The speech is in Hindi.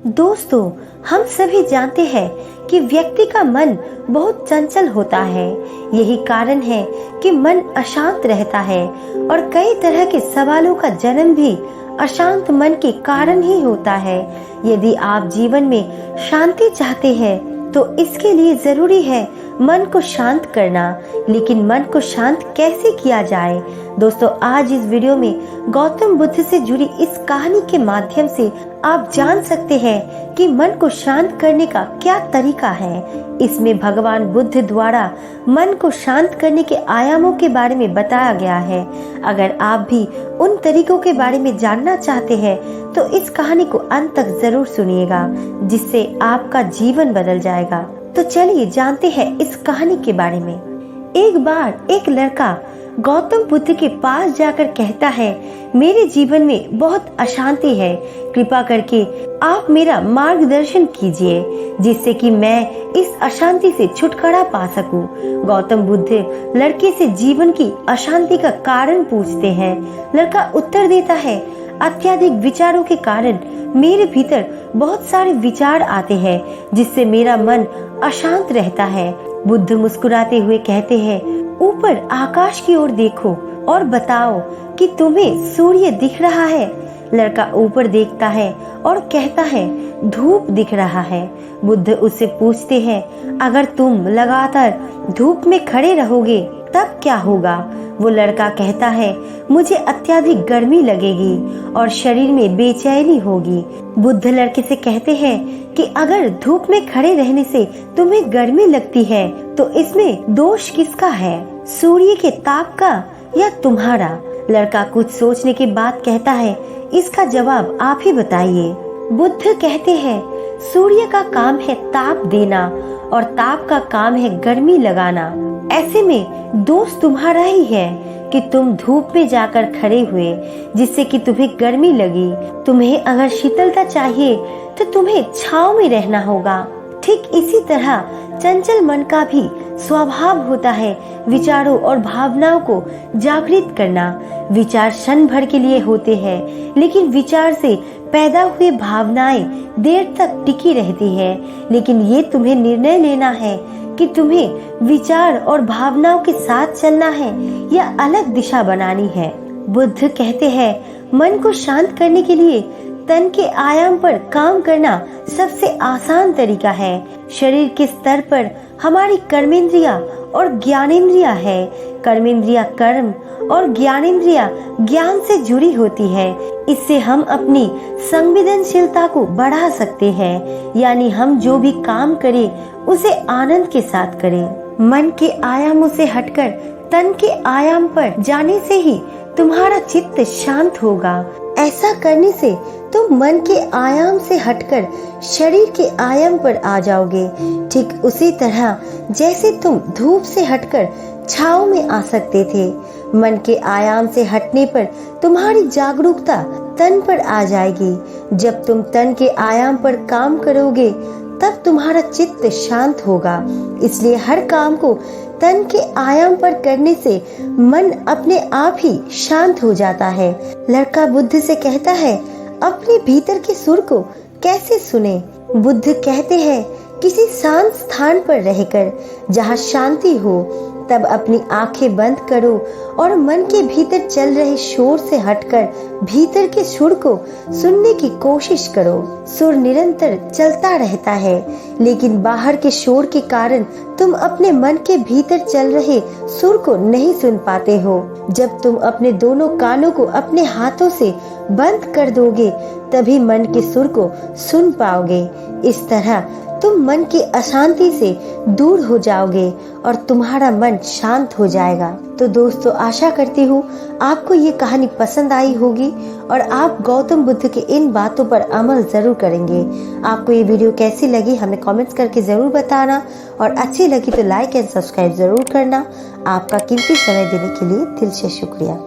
दोस्तों, हम सभी जानते हैं कि व्यक्ति का मन बहुत चंचल होता है। यही कारण है कि मन अशांत रहता है और कई तरह के सवालों का जन्म भी अशांत मन के कारण ही होता है। यदि आप जीवन में शांति चाहते हैं तो इसके लिए जरूरी है मन को शांत करना। लेकिन मन को शांत कैसे किया जाए? दोस्तों, आज इस वीडियो में गौतम बुद्ध से जुड़ी इस कहानी के माध्यम से आप जान सकते हैं कि मन को शांत करने का क्या तरीका है। इसमें भगवान बुद्ध द्वारा मन को शांत करने के आयामों के बारे में बताया गया है। अगर आप भी उन तरीकों के बारे में जानना चाहते हैं तो इस कहानी को अंत तक जरूर सुनिएगा, जिससे आपका जीवन बदल जाएगा। तो चलिए जानते हैं इस कहानी के बारे में। एक बार एक लड़का गौतम बुद्ध के पास जाकर कहता है, मेरे जीवन में बहुत अशांति है, कृपा करके आप मेरा मार्गदर्शन कीजिए जिससे कि मैं इस अशांति से छुटकारा पा सकूं। गौतम बुद्ध लड़के से जीवन की अशांति का कारण पूछते हैं। लड़का उत्तर देता है, अत्यधिक विचारों के कारण मेरे भीतर बहुत सारे विचार आते हैं जिससे मेरा मन अशांत रहता है। बुद्ध मुस्कुराते हुए कहते हैं, ऊपर आकाश की ओर देखो और बताओ कि तुम्हें सूर्य दिख रहा है। लड़का ऊपर देखता है और कहता है, धूप दिख रहा है। बुद्ध उससे पूछते हैं, अगर तुम लगातार धूप में खड़े रहोगे तब क्या होगा? वो लड़का कहता है, मुझे अत्यधिक गर्मी लगेगी और शरीर में बेचैनी होगी। बुद्ध लड़के से कहते हैं कि अगर धूप में खड़े रहने से तुम्हें गर्मी लगती है तो इसमें दोष किसका है, सूर्य के ताप का या तुम्हारा? लड़का कुछ सोचने के बाद कहता है, इसका जवाब आप ही बताइए। बुद्ध कहते हैं, सूर्य का काम है ताप देना और ताप का काम है गर्मी लगाना। ऐसे में दोष तुम्हारा ही है कि तुम धूप में जाकर खड़े हुए जिससे कि तुम्हें गर्मी लगी। तुम्हें अगर शीतलता चाहिए तो तुम्हें छांव में रहना होगा। ठीक इसी तरह चंचल मन का भी स्वभाव होता है विचारों और भावनाओं को जागृत करना। विचार क्षण भर के लिए होते हैं, लेकिन विचार से पैदा हुए भावनाएं देर तक टिकी रहती है। लेकिन ये तुम्हें निर्णय लेना है कि तुम्हें विचार और भावनाओं के साथ चलना है या अलग दिशा बनानी है। बुद्ध कहते हैं, मन को शांत करने के लिए तन के आयाम पर काम करना सबसे आसान तरीका है। शरीर के स्तर पर हमारी कर्मेंद्रिया और ज्ञानेंद्रिया है। कर्मेंद्रिया कर्म और ज्ञानेंद्रिया ज्ञान से जुड़ी होती है। इससे हम अपनी संवेदनशीलता को बढ़ा सकते हैं, यानी हम जो भी काम करें उसे आनंद के साथ करें। मन के आयामों से हटकर तन के आयाम पर जाने से ही तुम्हारा चित्त शांत होगा। ऐसा करने से तुम मन के आयाम से हटकर शरीर के आयाम पर आ जाओगे। ठीक उसी तरह जैसे तुम धूप से हटकर छांव में आ सकते थे। मन के आयाम से हटने पर तुम्हारी जागरूकता तन पर आ जाएगी। जब तुम तन के आयाम पर काम करोगे तब तुम्हारा चित्त शांत होगा। इसलिए हर काम को तन के आयाम पर करने से मन अपने आप ही शांत हो जाता है। लड़का बुद्ध से कहता है, अपने भीतर के सुर को कैसे सुने? बुद्ध कहते हैं, किसी शांत स्थान पर रहकर जहाँ शांति हो तब अपनी आंखें बंद करो और मन के भीतर चल रहे शोर से हटकर भीतर के सुर को सुनने की कोशिश करो। सुर निरंतर चलता रहता है, लेकिन बाहर के शोर के कारण तुम अपने मन के भीतर चल रहे सुर को नहीं सुन पाते हो। जब तुम अपने दोनों कानों को अपने हाथों से बंद कर दोगे तभी मन के सुर को सुन पाओगे। इस तरह तुम मन की अशांति से दूर हो जाओगे और तुम्हारा मन शांत हो जाएगा। तो दोस्तों, आशा करती हूँ आपको ये कहानी पसंद आई होगी और आप गौतम बुद्ध के इन बातों पर अमल जरूर करेंगे। आपको ये वीडियो कैसी लगी हमें कमेंट्स करके जरूर बताना और अच्छी लगी तो लाइक एंड सब्सक्राइब जरूर करना। आपका कीमती समय देने के लिए दिल से शुक्रिया।